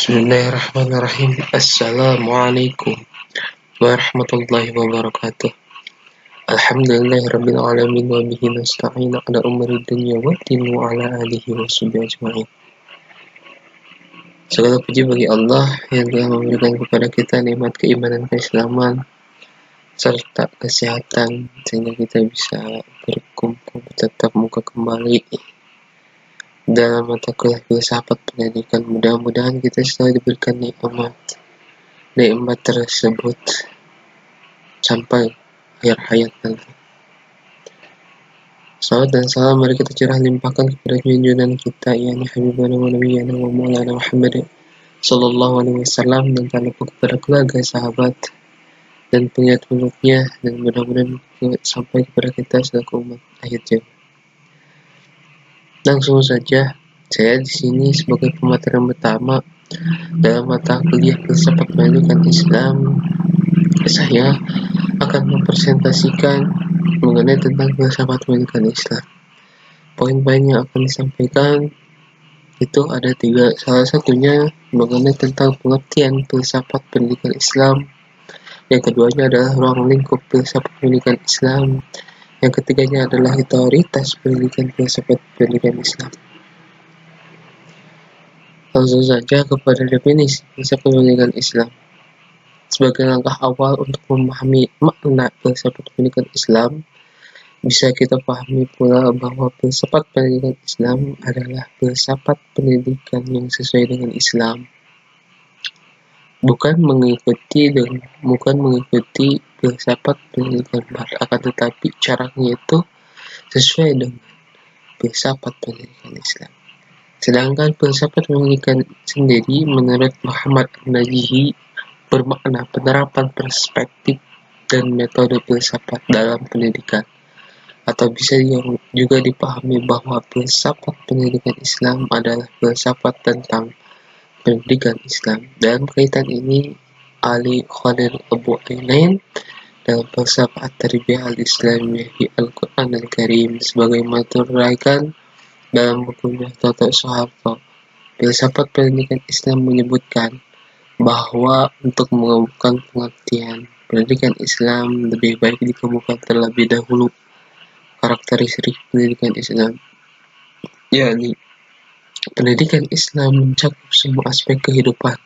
Bismillahirrahmanirrahim. Assalamualaikum warahmatullahi wabarakatuh. Alhamdulillahirabbil alamin wa bihi nasta'in ala umuri dunya waddin wa ala alihi washabihi ajma'in. Segala puji bagi Allah yang telah memberikan kepada kita nikmat keimanan, keislaman serta kesehatan sehingga kita bisa berkumpul tetap muka kembali dalam mata kuliah filsafat pendidikan. Mudah-mudahan kita selalu diberikan nikmat tersebut sampai akhir hayat nanti. Salawat dan salam mari kita curah limpahkan kepada junjungan kita yakni Habibana wa Nabiyana wa Maulana Muhammad sallallahu alaihi wasallam, dan tak lupa kepada keluarga, sahabat dan pengikut-pengikutnya, dan mudah-mudahan sampai kepada kita selaku umat akhir zaman. Langsung saja, saya di sini sebagai pemaparan pertama dalam mata kuliah filsafat pendidikan Islam. Saya akan mempresentasikan mengenai tentang filsafat pendidikan Islam. Poin-poin yang akan disampaikan itu ada 3. Salah satunya mengenai tentang pengertian filsafat pendidikan Islam. Yang keduanya adalah ruang lingkup filsafat pendidikan Islam. Yang ketiganya adalah otoritas pendidikan filsafat pendidikan Islam. Langsung saja kepada definisi filsafat pendidikan Islam. Sebagai langkah awal untuk memahami makna filsafat pendidikan Islam, bisa kita pahami pula bahwa filsafat pendidikan Islam adalah filsafat pendidikan yang sesuai dengan Islam. Bukan mengikuti filsafat pendidikan Barat, akan tetapi caranya itu sesuai dengan filsafat pendidikan Islam. Sedangkan filsafat pendidikan sendiri menurut Muhammad An-Najihi bermakna penerapan perspektif dan metode filsafat dalam pendidikan. Atau bisa juga dipahami bahwa filsafat pendidikan Islam adalah filsafat tentang pendidikan Islam. Dalam kaitan ini, Ali Khalil Abu Ainain dalam Falsafah At-Tarbiyah Al-Islamiyah di Al-Quran Al-Karim sebagaimana teruraikan dalam bukunya Toto Soeharto, filsafat pendidikan Islam menyebutkan bahwa untuk mengemukakan pengertian pendidikan Islam lebih baik dikemukakan terlebih dahulu karakteristik pendidikan Islam, yakni pendidikan Islam mencakup semua aspek kehidupan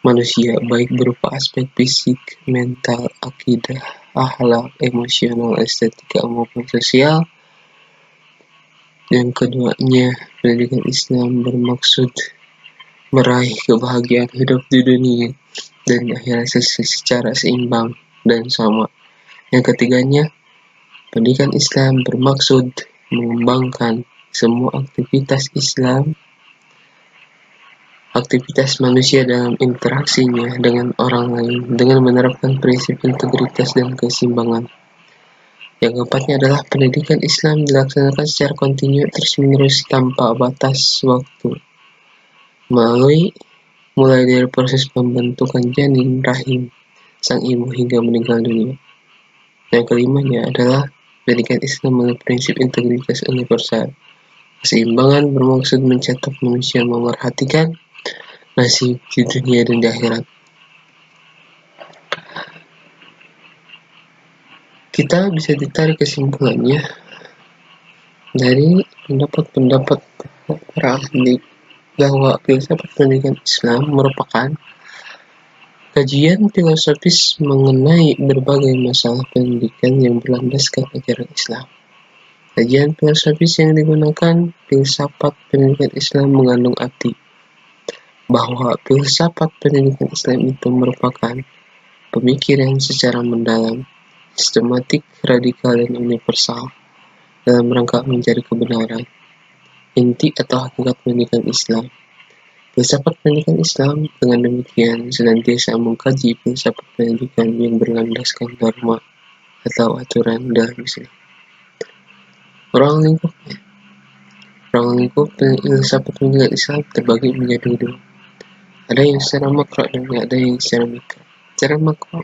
manusia, baik berupa aspek fisik, mental, akidah, akhlak, emosional, estetika, maupun sosial. Yang keduanya, pendidikan Islam bermaksud meraih kebahagiaan hidup di dunia dan akhirat secara seimbang dan sama. Yang ketiganya, pendidikan Islam bermaksud mengembangkan semua aktivitas manusia dalam interaksinya dengan orang lain dengan menerapkan prinsip integritas dan keseimbangan. Yang keempatnya adalah pendidikan Islam dilaksanakan secara kontinu terus-menerus tanpa batas waktu, mulai dari proses pembentukan janin rahim sang ibu hingga meninggal dunia. Yang kelimanya adalah pendidikan Islam menurut prinsip integritas universal. Keseimbangan bermaksud mencetak manusia memerhatikan nasib di dunia dan di akhirat. Kita bisa ditarik kesimpulannya dari pendapat-pendapat para ahli bahwa filsafat pendidikan Islam merupakan kajian filosofis mengenai berbagai masalah pendidikan yang berlandaskan ajaran Islam. Kajian filosofis yang digunakan filsafat pendidikan Islam mengandung arti bahwa filsafat pendidikan Islam itu merupakan pemikiran secara mendalam, sistematik, radikal, dan universal dalam rangka mencari kebenaran, inti atau hakikat pendidikan Islam. Filsafat pendidikan Islam dengan demikian senantiasa mengkaji filsafat pendidikan yang berlandaskan norma atau aturan dalam Islam. Ruang lingkup filsafat pendidikan Islam terbagi menjadi 2. Ada yang secara makro dan ada yang secara mikro. Secara makro,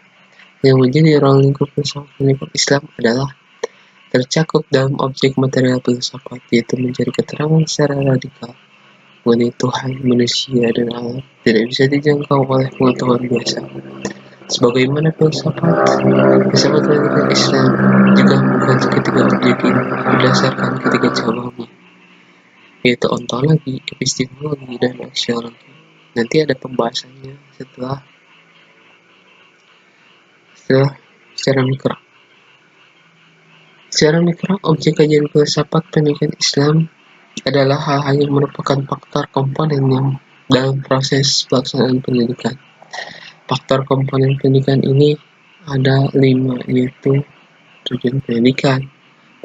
yang menjadi ruang lingkup filsafat pendidikan Islam adalah tercakup dalam objek material filsafat, yaitu mencari keterangan secara radikal mengenai Tuhan, manusia, dan alam tidak bisa dijangkau oleh pengetahuan biasa. Sebagaimana filsafat pendidikan Islam juga bukan seketika objektif berdasarkan ketiga cabangnya, yaitu ontologi, epistemologi, dan aksiologi. Nanti ada pembahasannya setelah secara mikro. Secara mikro, objek kajian filsafat pendidikan Islam adalah hal-hal yang merupakan faktor komponen yang dalam proses pelaksanaan pendidikan. Faktor komponen pendidikan ini ada 5, yaitu tujuan pendidikan,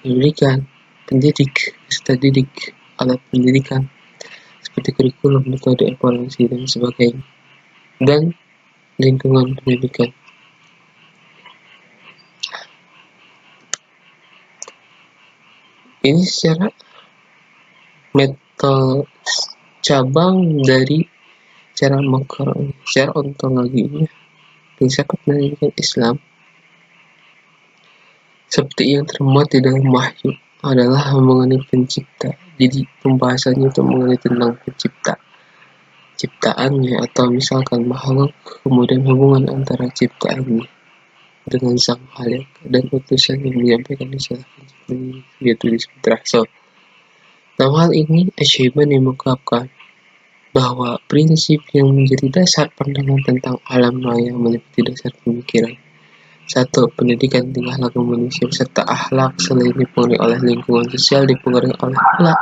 pendidik, peserta didik, alat pendidikan, seperti kurikulum, metode evaluasi, dan sebagainya, dan lingkungan pendidikan. Ini secara metode cabang dari cara makro, secara ontologinya filsafat pendidikan Islam seperti yang termuat di dalam Wahyu adalah mengenai pencipta. Jadi pembahasannya itu mengenai tentang ciptaannya, atau misalkan makhluk, kemudian hubungan antara ciptaannya dengan sang Khalik dan utusan yang menyampaikan risalah penciptaan, yaitu disebut Rasul. Dalam hal ini, Asy-Syaibani mengungkapkan bahwa prinsip yang menjadi dasar pandangan tentang alam raya meliputi dasar pemikiran. 1. Pendidikan tingkah laku manusia serta akhlak selain dipengaruhi oleh lingkungan sosial, dipengaruhi pula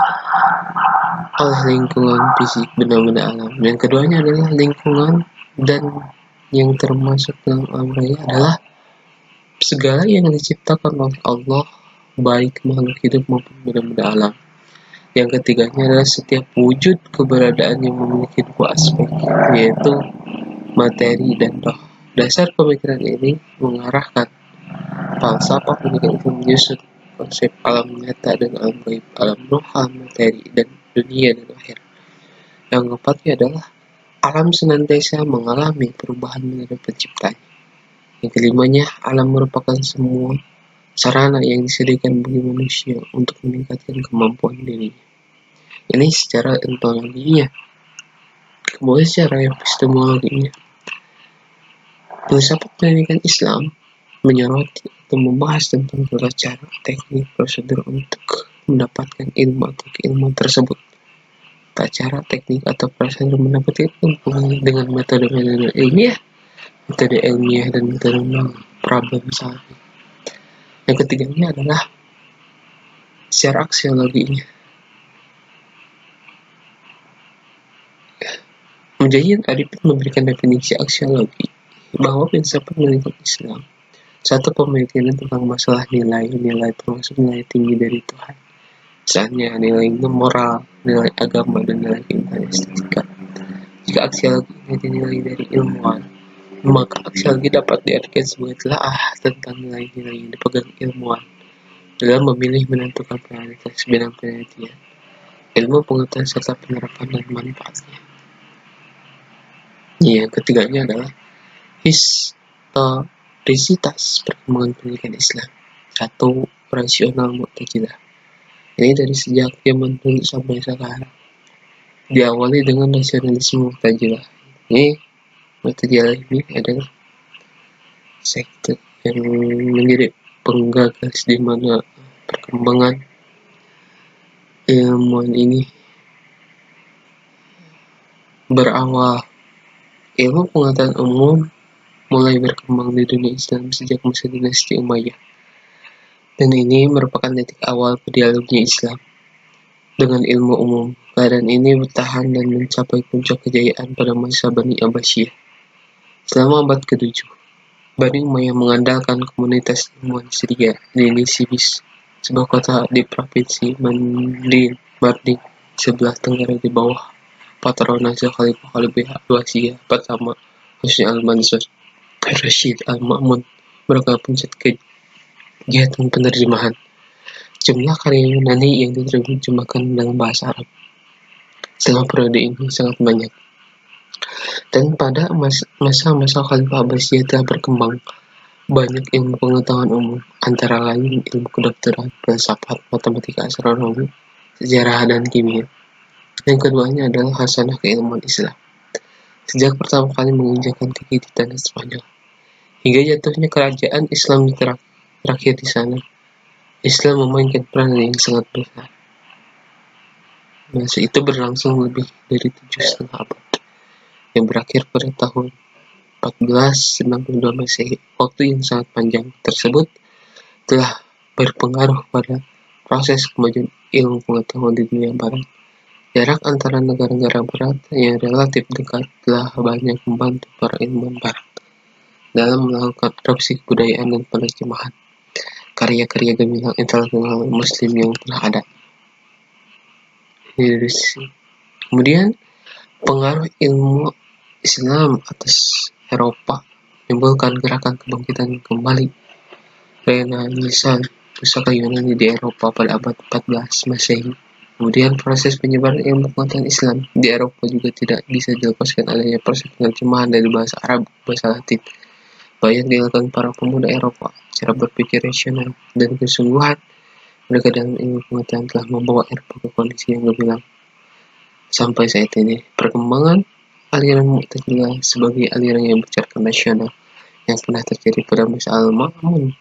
oleh lingkungan fisik, benda-benda alam. Yang keduanya adalah lingkungan, dan yang termasuk dalam alam raya adalah segala yang diciptakan oleh Allah, baik makhluk hidup maupun benda-benda alam. Yang ketiganya adalah setiap wujud keberadaan yang memiliki dua aspek, yaitu materi dan roh. Dasar pemikiran ini mengarahkan falsafah pendidikan itu menyusun konsep alam nyata dan alam gaib, alam roh, alam materi, dan dunia dan akhir. Yang keempatnya adalah alam senantiasa mengalami perubahan menghadap penciptanya. Yang kelimanya, alam merupakan semua sarana yang disediakan bagi manusia untuk meningkatkan kemampuan dirinya. Ini secara ontologinya. Kemudian secara epistemologinya, filsafat pendidikan Islam menyoroti atau membahas tentang tata cara, teknik, prosedur untuk mendapatkan ilmu atau keilmuan tersebut. Tata cara, teknik, atau prosedur mendapatkan ilmu dengan metode-metode ilmiah, dan metode problem solving. Yang ketiganya adalah secara aksiologinya. Mujahid Arifin memberikan definisi aksiologi bahwa filsafat pendidikan Islam, 1. Pemikiran tentang masalah nilai termasuk nilai tinggi dari Tuhan, misalnya nilai moral, nilai agama, dan nilai keindahan estetika. Jika aksiologi ini dinilai dari ilmuwan, maka aksiologi dapat diartikan sebagai telaah tentang nilai-nilai yang dipegang ilmuwan dalam memilih menentukan prioritas bidang penelitian, ilmu pengetahuan serta penerapan dan manfaatnya. Yang ketiganya adalah historisitas perkembangan pendidikan Islam. 1. Rasional Mu'tazilah. Ini dari sejak zaman dulu sampai sekarang. Diawali dengan rasionalisme Mu'tazilah. Ini Mu'tazilah ini adalah sekte yang menjadi penggagas di mana perkembangan ilmuwan ini berawal. Ilmu pengetahuan umum mulai berkembang di dunia Islam sejak masa dinasti Umayyah, dan ini merupakan titik awal berdialognya Islam dengan ilmu umum. Keadaan ini bertahan dan mencapai puncak kejayaan pada masa Bani Abbasiyah. Selama abad ke-7, Bani Umayyah mengandalkan komunitas ilmuwan Syria di Nisibis, sebuah kota di provinsi Mardin, sebelah tenggara di bawah patronase Khalifah Abbasiyah pertama Husni al-Mansur. Rashid al-Ma'mun merupakan pusat kegiatan penerjemahan. Jumlah karya Yunani yang diterjemahkan dalam bahasa Arab selama periode ini sangat banyak. Dan pada masa-masa Khalifah Abbasiyah telah berkembang banyak ilmu pengetahuan umum, antara lain ilmu kedokteran, filsafat, matematika, astronomi, sejarah, dan kimia. Yang keduanya adalah hasanah keilmuan Islam. Sejak pertama kali menginjakkan kaki di tanah Spanyol, hingga jatuhnya kerajaan Islam terakhir di sana, Islam memainkan peran yang sangat besar. Masa itu berlangsung lebih dari 7,5 abad, yang berakhir pada tahun 1492 Masehi. Waktu yang sangat panjang tersebut telah berpengaruh pada proses kemajuan ilmu pengetahuan di dunia barat. Jarak antara negara-negara barat yang relatif dekat telah banyak membantu para ilmuwan barat dalam melakukan adopsi kebudayaan dan penerjemahan karya-karya gemilang intelektual muslim yang telah ada. Kemudian, pengaruh ilmu Islam atas Eropa menimbulkan gerakan kebangkitan kembali Renaissance pusaka Yunani di Eropa pada abad 14 Masehi. Kemudian proses penyebaran ilmu pengetahuan Islam di Eropa juga tidak bisa dilepaskan adanya proses penerjemahan dari bahasa Arab ke bahasa Latin. Banyak dilakukan para pemuda Eropa. Cara berpikir rasional dan kesungguhan mereka dalam ilmu pengetahuan telah membawa Eropa ke kondisi yang gemilang. Sampai saat ini, perkembangan aliran Mu'tazilah sebagai aliran yang bicarakan nasional yang pernah terjadi pada masa Al-Ma'mun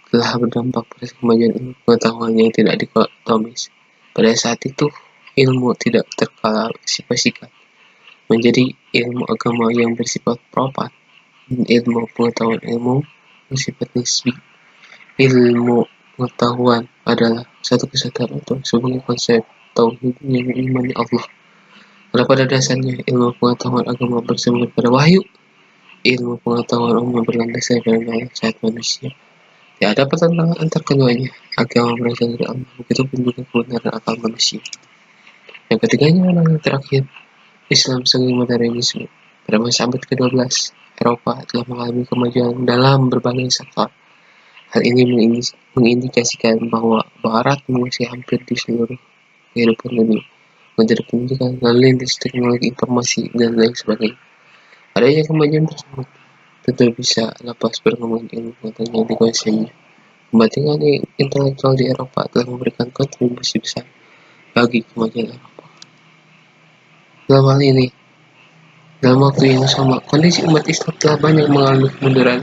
telah berdampak pada kemajuan ilmu pengetahuan yang tidak dikotomis. Pada saat itu, ilmu tidak terklasifikasikan menjadi ilmu agama yang bersifat propan dan ilmu pengetahuan ilmu bersifat nisbi. Ilmu pengetahuan adalah satu kesatuan atau sebagai konsep tauhid yang mengimani Allah. Karena pada dasarnya ilmu pengetahuan agama bersumber pada wahyu, ilmu pengetahuan umum berlandaskan pada nasihat manusia. Tidak ada pertentangan antar keduanya. Agama berasal dari Allah, begitupun juga kebenaran akal manusia. Yang ketiganya adalah yang terakhir, Islam sebagai modernisme. Pada masa abad ke-12, Eropa telah mengalami kemajuan dalam berbagai sektor. Hal ini mengindikasikan bahwa Barat menguasai hampir di seluruh kehidupan dunia, menjadi pendidikan, lalu lintas teknologi informasi, dan lain sebagainya. Adanya kemajuan tersebut tentu bisa lepas perkembangan ilmu pengetahuan yang dikuasainya. Kebangkitan intelektual di Eropa telah memberikan kontribusi besar bagi kemajuan Eropa. Dalam hal ini, dalam waktu yang sama, kondisi umat Islam telah banyak mengalami kemunduran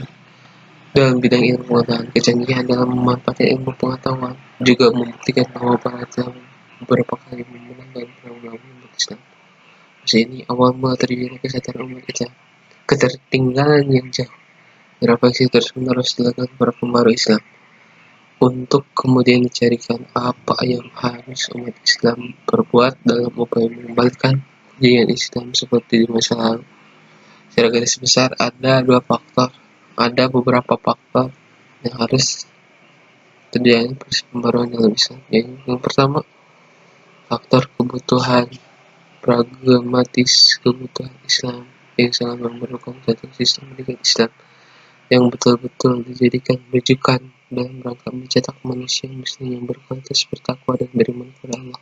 dalam bidang ilmu pengetahuan. Kecanggihan dalam memanfaatkan ilmu pengetahuan juga membuktikan bahwa Barat telah beberapa kali memenangkan perang melawan umat Islam. Masa ini awal mula terjadinya kesadaran umat Islam, ketertinggalan yang jauh, refleksi terus-menerus dilakukan para pembaru Islam untuk kemudian dicarikan apa yang harus umat Islam perbuat dalam upaya mengembalikan kejayaan Islam seperti di masa lalu. Secara garis besar ada beberapa faktor yang harus terjadi proses pembaruan dalam Islam. Yang pertama, faktor kebutuhan pragmatis kebutuhan Islam yang sangat memerlukan satu sistem pendidikan Islam yang betul-betul dijadikan rujukan dalam rangka mencetak manusia muslim yang berkualitas, bertakwa, dan beriman kepada Allah.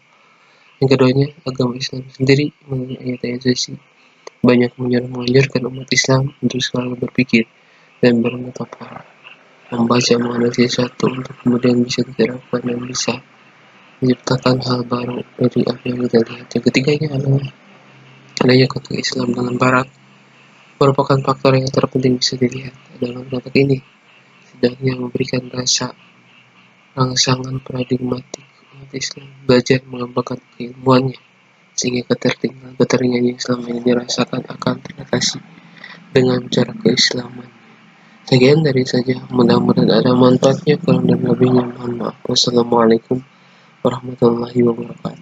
Yang keduanya, agama Islam sendiri melalui ayat-ayat suci banyak menganjurkan umat Islam untuk selalu berpikir dan bermetafora, membaca mengenai sesuatu untuk kemudian bisa diterapkan dan bisa menciptakan hal baru dari apa yang kita lihat. Yang ketiganya adalah adanya kontak Islam dengan Barat merupakan faktor yang terpenting bisa dilihat. Dalam kontak ini setidaknya memberikan rasa rangsangan paradigmatik umat Islam belajar mengembangkan keilmuannya sehingga ketertinggalan yang selama ini dirasakan akan teratasi dengan cara keislaman. Sekian dari saja, mudah-mudahan ada manfaatnya. Kurang dan lebihnya mohon maaf. Wassalamualaikum warahmatullahi wabarakatuh.